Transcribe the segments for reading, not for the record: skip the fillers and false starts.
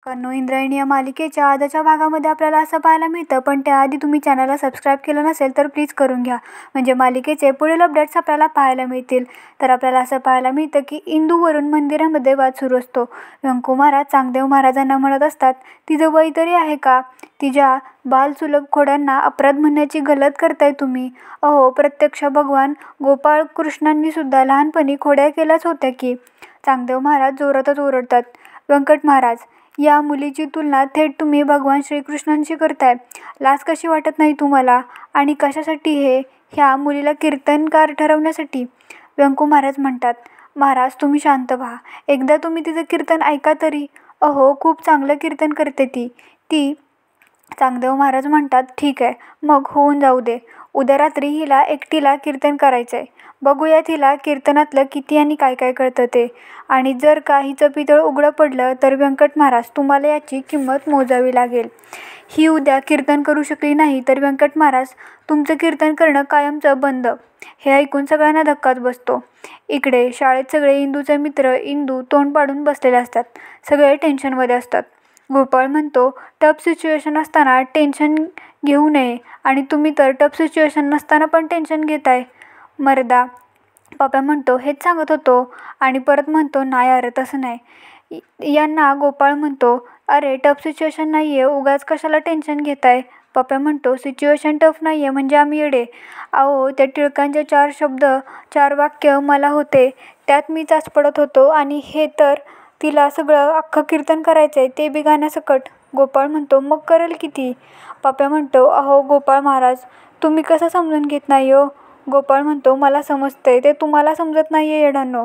नमस्कार इंद्रायणी या मालिकेच्या आजच्या भागामध्ये आपल्याला असं पाहायला मिळतं, पण त्याआधी तुम्ही चॅनलला सबस्क्राईब केलं नसेल तर प्लीज करून घ्या, म्हणजे मालिकेचे पुढील अपडेट्स आपल्याला पाहायला मिळतील. तर आपल्याला असं पाहायला मिळतं की इंदूवरून मंदिरामध्ये वाद सुरू असतो. व्यंकू महाराज चांगदेव महाराजांना म्हणत असतात, तिचं वय तरी आहे का? तिच्या बालसुलभ खोड्यांना अपराध म्हणण्याची गलत करताय तुम्ही. अहो, प्रत्यक्ष भगवान गोपाळ कृष्णांनी सुद्धा लहानपणी खोड्या केल्याच होत्या की. चांगदेव महाराज जोरातच ओरडतात. व्यंकट महाराज, या मुलीची तुलना थेट तुम्ही भगवान श्रीकृष्णांशी करताय. लाज कशी वाटत नाही तुम्हाला? आणि कशासाठी हे? ह्या मुलीला कीर्तनकार ठरवण्यासाठी? व्यंकू महाराज म्हणतात, महाराज तुम्ही शांत व्हा. एकदा तुम्ही तिचं कीर्तन ऐका तरी. अहो, खूप चांगलं कीर्तन करते ती. चांगदेव महाराज म्हणतात, ठीक आहे, मग होऊन जाऊ दे. उद्या रात्री हिला एकटीला कीर्तन करायचंय. बघूयात हिला कीर्तनातलं किती आणि काय काय कळतं ते. आणि जर का हिचं पितळ उघडं पडलं तर व्यंकट महाराज तुम्हाला याची किंमत मोजावी लागेल. ही उद्या कीर्तन करू शकली नाही तर व्यंकट महाराज तुमचं कीर्तन करणं कायमचं बंद. हे ऐकून सगळ्यांना धक्काच बसतो. इकडे शाळेत सगळे इंदूचे मित्र इंदू तोंड पाडून बसलेले असतात. सगळे टेन्शनमध्ये असतात. गोपाळ म्हणतो, टफ सिच्युएशन असताना टेन्शन घेऊ नये आणि तुम्ही तर टफ सिच्युएशन नसताना पण टेन्शन घेताय. मर्दा, पप्पा म्हणतो, हेच सांगत होतो. आणि परत म्हणतो, नाही अरे तसं नाही. यांना गोपाळ म्हणतो, अरे टफ सिच्युएशन नाही आहे, उगाच कशाला टेन्शन घेताय. पप्पा म्हणतो, सिच्युएशन टफ नाही आहे म्हणजे आम्ही येडे. अहो, त्या टिळकांचे 4 शब्द 4 वाक्य मला होते, त्यात मी चाच पडत होतो आणि हे तर तिला सगळं अख्खं कीर्तन करायचं आहे, ते बी गाण्यासकट. गोपाळ म्हणतो, मग करेल किती? पप्पा म्हणतो, अहो गोपाळ महाराज, तुम्ही कसं समजून घेत नाही हो? गोपाळ म्हणतो, मला समजतंय, ते तुम्हाला समजत नाही आहे येडांनो.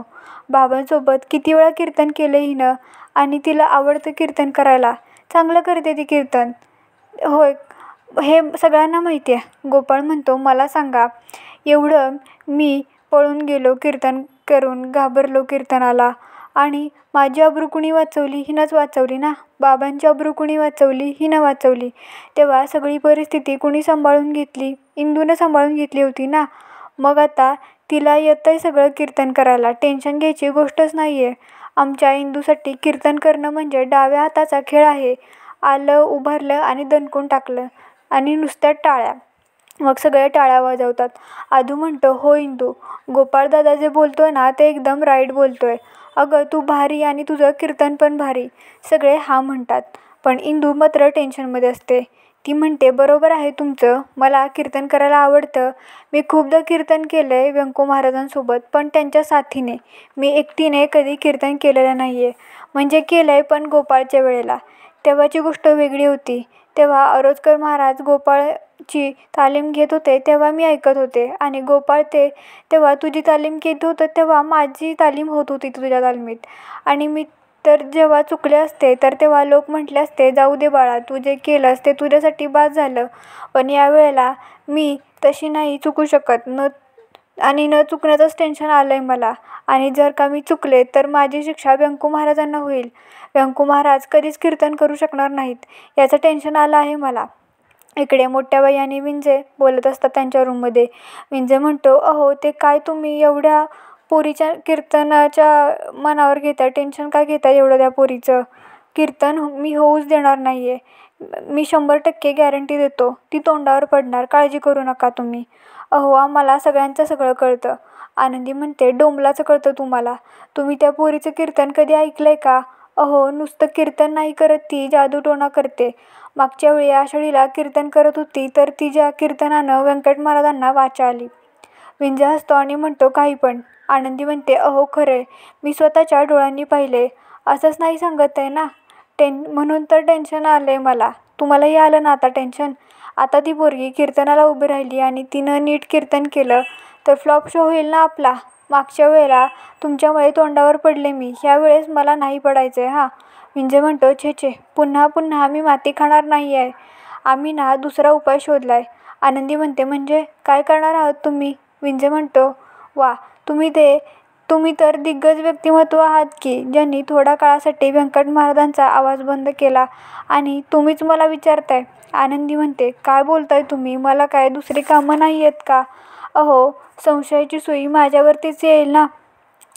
बाबांसोबत किती वेळा कीर्तन केलं हिनं आणि तिला आवडतं कीर्तन करायला. चांगलं करते ती कीर्तन. होय, हे सगळ्यांना माहिती आहे. गोपाळ म्हणतो, मला सांगा, एवढं मी पळून गेलो कीर्तन करून, घाबरलो कीर्तनाला, आणि माझी अब्रू कुणी वाचवली? हिनंच वाचवली ना. बाबांची अब्रू कुणी वाचवली? हिनं वाचवली. तेव्हा सगळी परिस्थिती कुणी सांभाळून घेतली? इंदूनं सांभाळून घेतली होती ना. मग आता तिला येतंय सगळं कीर्तन करायला, टेन्शन घ्यायची गोष्टच नाही आहे. आमच्या इंदूसाठी कीर्तन करणं म्हणजे डाव्या हाताचा खेळ आहे. आलं, उभारलं आणि दणकून टाकलं आणि नुसत्या टाळ्या. मग सगळे टाळ्या वाजवतात. आधू म्हणतो, हो इंदू, गोपाळ दादा जे बोलतोय ना ते एकदम राईट बोलतोय. अगं तू भारी आणि तुझं कीर्तन पण भारी. सगळे हा म्हणतात. पण इंदू मात्र टेन्शनमध्ये असते. ती म्हणते, बरोबर आहे तुमचं, मला कीर्तन करायला आवडतं. मी खूपदा कीर्तन केलं आहे व्यंकू महाराजांसोबत, पण त्यांच्या साथीने. मी एकटीने कधी कीर्तन केलेलं नाही आहे. म्हणजे केलं आहे पण गोपाळच्या वेळेला. तेव्हाची गोष्ट वेगळी होती. तेव्हा अरोजकर महाराज गोपाळची तालीम घेत होते तेव्हा मी ऐकत होते, आणि गोपाळ तेव्हा तुझी तालीम घेत होतं तेव्हा माझी तालीम होत होती तुझ्या तालमीत. आणि मी तर जेव्हा चुकले असते तर तेव्हा लोक म्हटले असते, जाऊ दे बाळा, तू जे केलंस ते तुझ्यासाठी बाद झालं. पण यावेळेला मी तशी नाही चुकू शकत. न चुकण्याचंच टेन्शन आलं आहे मला. आणि जर का मी चुकले तर माझी शिक्षा व्यंकू महाराजांना होईल. व्यंकू महाराज कधीच कीर्तन करू शकणार नाहीत, याचं टेन्शन आलं आहे मला. इकडे मोठ्या बाई आणि विंजे बोलत असतात त्यांच्या रूममध्ये. विंजे म्हणतो, अहो ते काय तुम्ही एवढ्या पोरीच्या कीर्तनाच्या मनावर घेता? टेन्शन काय घेता एवढं त्या पोरीचं? कीर्तन मी होऊच देणार नाही आहे. मी 100% गॅरंटी देतो, ती तोंडावर पडणार, काळजी करू नका तुम्ही. अहो, आम्हाला सगळ्यांचं सगळं कळतं. आनंदी म्हणते, डोंबलाचं कळतं तुम्हाला? तुम्ही त्या पोरीचं कीर्तन कधी ऐकलं आहे का? अहो, नुसतं कीर्तन नाही करत, ती जादूटोणा करते. मागच्या वेळी आषाढीला कीर्तन करत होती तर तिच्या कीर्तनानं व्यंकट महाराजांना वाचा आली. विंजा हसतो आणि म्हणतो, काही पण. आनंदी म्हणते, अहो खरंय, मी स्वतःच्या डोळ्यांनी पाहिले. असंच नाही सांगत आहे ना. म्हणून तर टेन्शन आलं आहे मला. तुम्हालाही आलं ना आता टेन्शन? आता ती पोरगी कीर्तनाला उभी राहिली आणि तिनं नीट कीर्तन केलं तर फ्लॉप शो होईल ना आपला. मागच्या वेळेला तुमच्यामुळे तोंडावर पडले मी, ह्या वेळेस मला नाही पडायचं आहे हां. विंजे म्हणतो, छे, पुन्हा आम्ही माती खाणार नाही आहे. आम्ही ना दुसरा उपाय शोधला आहे. आनंदी म्हणते, म्हणजे काय करणार आहात तुम्ही? विंजे म्हणतो, वा, तुम्ही तर दिग्गज व्यक्तिमत्व आहात की, ज्यांनी थोड्या काळासाठी व्यंकट महाराजांचा आवाज बंद केला, आणि तुम्हीच मला विचारताय. आनंदी म्हणते, काय बोलताय तुम्ही? मला काय दुसरी कामं नाही आहेत का? अहो, संशयाची सुई माझ्यावरतीच येईल ना.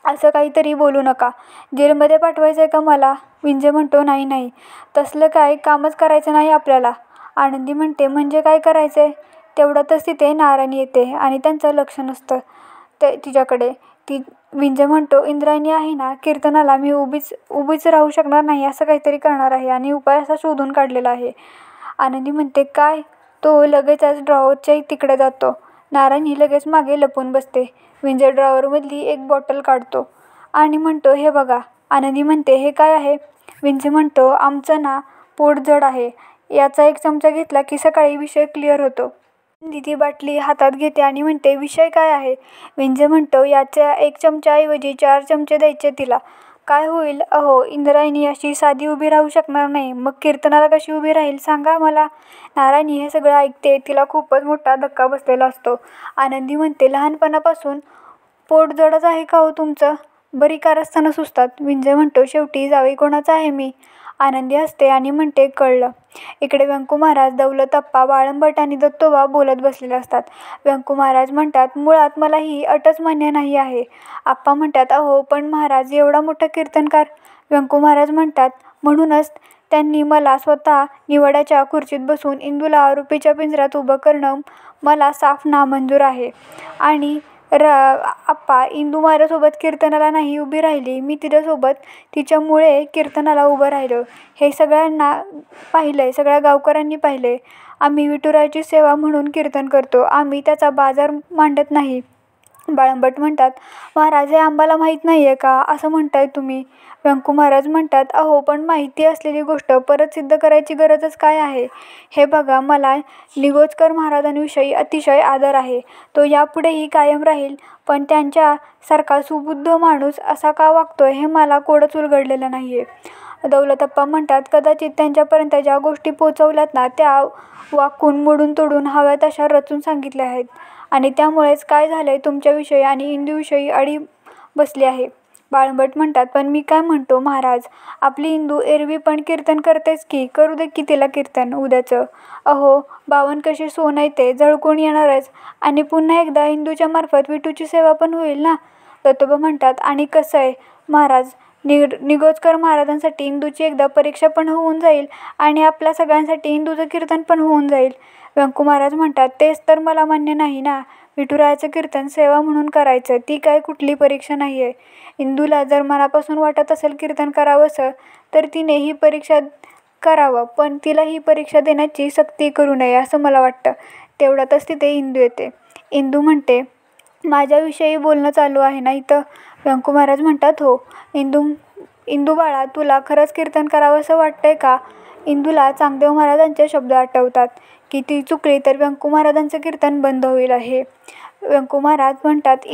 असं काहीतरी बोलू नका. जेलमध्ये पाठवायचं आहे का मला? विंजे म्हणतो नाही नाही, तसलं काय कामच करायचं नाही आपल्याला. आनंदी म्हणते म्हणजे काय करायचंय? तेवढ्यातच तिथे नारायण येते आणि त्यांचं लक्ष नसतं तिच्याकडे. विंजे म्हणतो इंद्रायणी आहे ना, कीर्तनाला मी उभीच राहू शकणार नाही, असं काहीतरी करणार आहे आणि उपाय असा शोधून काढलेला आहे. आनंदी म्हणते काय? तो लगेचच ड्रॉवरच्या तिकडे जातो. नारायणी लगेच मागे लपून बसते. विंजे ड्रॉवरमधली एक बॉटल काढतो आणि म्हणतो हे बघा. आनंदी म्हणते हे काय आहे? विंजे म्हणतो आमचं ना पोट जड आहे, याचा एक चमचा घेतला की सकाळी विषय क्लिअर होतो. आनंदी ती बाटली हातात घेते आणि म्हणते विषय काय आहे? विंजे म्हणतो याच्या 1 चमच्याऐवजी 4 चमचे द्यायचे तिला. काय होईल? अहो, इंद्रायणी अशी साधी उभी राहू शकणार नाही, मग कीर्तनाला कशी उभी राहील सांगा मला. नारायणी हे सगळं ऐकते. तिला खूपच मोठा धक्का बसलेला असतो. आनंदी म्हणते लहानपणापासून पोट जडच आहे का हो तुमचं? बरी कारस्थानं सुचतात. विंजे म्हणतो शेवटी जावई कोणाचा आहे मी? आनंदी हसते आणि म्हणते कळलं. इकडे व्यंकू महाराज, दौलतप्पा, बाळंभट आणि दत्तोबा बोलत बसलेले असतात. व्यंकू महाराज म्हणतात मुळात मला ही अटच मान्य नाही आहे. आप्पा म्हणतात अहो पण महाराज एवढा मोठा कीर्तनकार. व्यंकू महाराज म्हणतात म्हणूनच त्यांनी मला स्वतः निवडाच्या खुर्चीत बसून इंदूला आरोपीच्या पिंजऱ्यात उभं करणं मला साफ नामंजूर आहे. आणि आप्पा, इंदू माझ्यासोबत कीर्तनाला नाही उभी राहिली, मी तिच्यासोबत तिच्यामुळे कीर्तनाला उभं राहिलं. हे सगळ्यांना पाहिलंय, सगळ्या गावकऱ्यांनी पाहिलंय. आम्ही विठुरायाची सेवा म्हणून कीर्तन करतो, आम्ही त्याचा बाजार मांडत नाही. बाळंभट म्हणतात महाराज हे आम्हाला माहीत नाही आहे का, असं म्हणताय तुम्ही? व्यंकू महाराज म्हणतात अहो पण माहिती असलेली गोष्ट परत सिद्ध करायची गरजच काय आहे? हे बघा, मला निगोजकर महाराजांविषयी अतिशय आदर आहे, तो यापुढेही कायम राहील. पण त्यांच्यासारखा सुबुद्ध माणूस असा का वागतोय हे मला कोडच उलगडलेलं नाही आहे. दौलतप्पा म्हणतात कदाचित त्यांच्यापर्यंत ज्या गोष्टी पोचवल्यात ना त्या वाकून मोडून तोडून हव्या तशा रचून सांगितल्या आहेत आणि त्यामुळेच काय झालंय तुमच्याविषयी आणि इंदूविषयी अडी बसली आहे. बाळंभट म्हणतात पण मी काय म्हणतो महाराज, आपली इंदू एरवी पण कीर्तन करतेच की, करू दे की तिला कीर्तन उद्याचं. अहो 52 कशी सोन आहे ते झळकून येणारच आणि पुन्हा एकदा इंदूच्या मार्फत विठूची सेवा पण होईल ना. दत्तोबा म्हणतात आणि कसं आहे महाराज, निगोजकर महाराजांसाठी इंदूची एकदा परीक्षा पण होऊन जाईल आणि आपल्या सगळ्यांसाठी इंदूचं कीर्तन पण होऊन जाईल. व्यंकू महाराज म्हणतात तेच तर मला मान्य नाही ना. विठुरायाचं कीर्तन सेवा म्हणून करायचं, ती काय कुठली परीक्षा नाही आहे. इंदूला जर मनापासून वाटत असेल कीर्तन करावंसं तर तिने ही परीक्षा करावं, पण तिला ही परीक्षा देण्याची सक्ती करू नये असं मला वाटतं. तेवढ्यातच तिथे इंदू येते. इंदू म्हणते माझ्याविषयी बोलणं चालू आहे ना इथं? व्यंकू महाराज म्हणतात हो. इंदू बाळा, तुला खरंच कीर्तन करावंसं वाटतंय का? इंदूला चांगदेव महाराजांचे शब्द आठवतात की ती चुकली तर व्यंकू महाराजांचं कीर्तन बंद होईल आहे. व्यंकू महाराज म्हणतात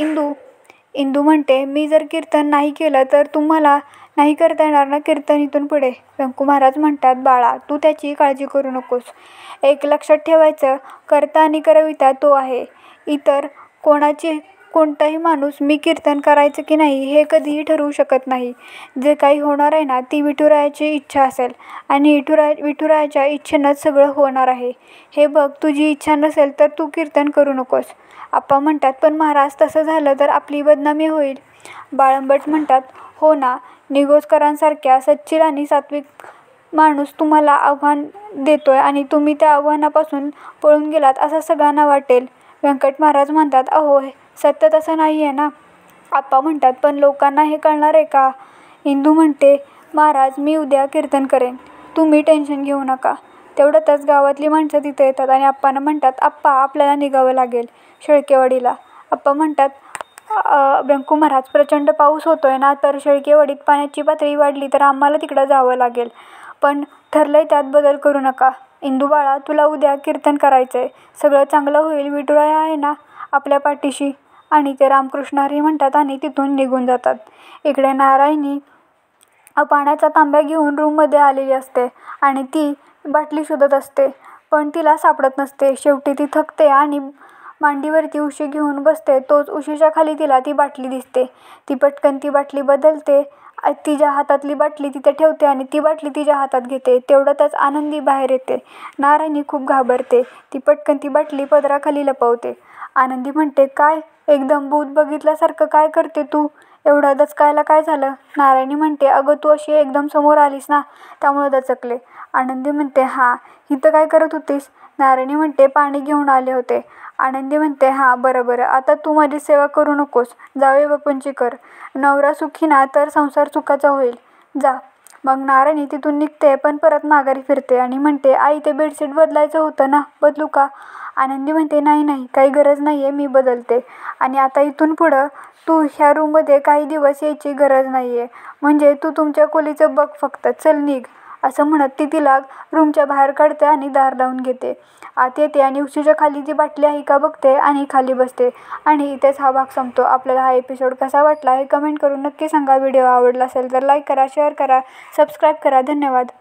इंदू म्हणते मी जर कीर्तन नाही केलं तर तुम्हाला नाही करता येणार ना कीर्तन इथून पुढे? व्यंकू महाराज म्हणतात बाळा, तू त्याची काळजी करू नकोस. एक लक्षात ठेवायचं, कर्ता आणि करविता तो आहे. इतर कोणताही माणूस मी कीर्तन करायचं की नाही हे कधीही ठरवू शकत नाही. जे काही होणार आहे ना ती विठुरायाची इच्छा असेल आणि विठुरायाच्या इच्छेनंच सगळं होणार आहे. हे बघ, तुझी इच्छा नसेल तर तू कीर्तन करू नकोस. आप्पा म्हणतात पण महाराज तसं झालं तर आपली बदनामी होईल. बाळंभट म्हणतात हो ना, निगोजकरांसारख्या सच्चिल आणि सात्विक माणूस तुम्हाला आव्हान देतोय आणि तुम्ही त्या आव्हानापासून पळून गेलात असं सगळ्यांना वाटेल. व्यंकट महाराज म्हणतात अहो सत्य तसं नाही आहे ना. आप्पा म्हणतात पण लोकांना हे कळणार आहे का? इंदू म्हणते महाराज मी उद्या कीर्तन करेन, तुम्ही टेन्शन घेऊ नका. तेवढ्यातच गावातली माणसं तिथे येतात आणि आप्पांना म्हणतात आप्पा आपल्याला निघावं लागेल शेळकेवाडीला. आप्पा म्हणतात व्यंकू महाराज प्रचंड पाऊस होतोय ना, तर शेळकेवाडीत पाण्याची पातळी वाढली तर आम्हाला तिकडं जावं लागेल. पण ठरलंय त्यात बदल करू नका. इंदू बाळा, तुला उद्या कीर्तन करायचंय, सगळं चांगलं होईल, विठुराया आहे ना आपल्या पाठीशी. आणि ते रामकृष्ण हरी म्हणतात आणि तिथून निघून जातात. इकडे नारायणी पाण्याचा तांब्या घेऊन रूममध्ये आलेली असते आणि ती बाटली शोधत असते पण तिला सापडत नसते. शेवटी ती थकते आणि मांडीवरती उशी घेऊन बसते. तोच उशीच्या खाली तिला ती बाटली दिसते. ती पटकन ती बाटली बदलते, तिच्या हातातली बाटली तिथे ठेवते आणि ती बाटली तिच्या हातात घेते. तेवढ्यातच आनंदी बाहेर येते. नारायणी खूप घाबरते. ती पटकन ती बाटली पदराखाली लपवते. आनंदी म्हणते काय एकदम भूत बघितल्यासारखं काय करते तू? एवढं दचकायला काय झालं? नारायणी म्हणते, अगं तू अशी एकदम समोर आलीस ना त्यामुळं दचकले. आनंदी म्हणते, हां इथं काय करत होतीस? नारायणी म्हणते, पाणी घेऊन आले होते. आनंदी म्हणते, हां बरं बरं, आता तू माझी सेवा करू नकोस, जावई बापूंची कर. नवरा सुखी ना तर संसार सुखाचा होईल, जा. मग नारायणी तिथून निघते पण परत माघारी फिरते आणि म्हणते, आई ते बेडशीट बदलायचं होतं ना, बदलू का? आनंदी म्हणते, नाही नाही काही गरज नाही आहे, मी बदलते. आणि आता इथून पुढं तू ह्या रूममध्ये काही दिवस यायची गरज नाही आहे, म्हणजे तू तुमच्या खोलीचं बघ फक्त, चल निघ. असं म्हणत ती तिला रूमच्या बाहेर काढते आणि दार लावून घेते. आत येते आणि उशीच्या खाली ती बाटली आहे का बघते आणि खाली बसते. आणि इथेच हा भाग संपतो. आपल्याला हा एपिसोड कसा वाटला हे कमेंट करून नक्की सांगा. व्हिडिओ आवडला असेल तर लाईक करा, शेअर करा, सबस्क्राईब करा. धन्यवाद.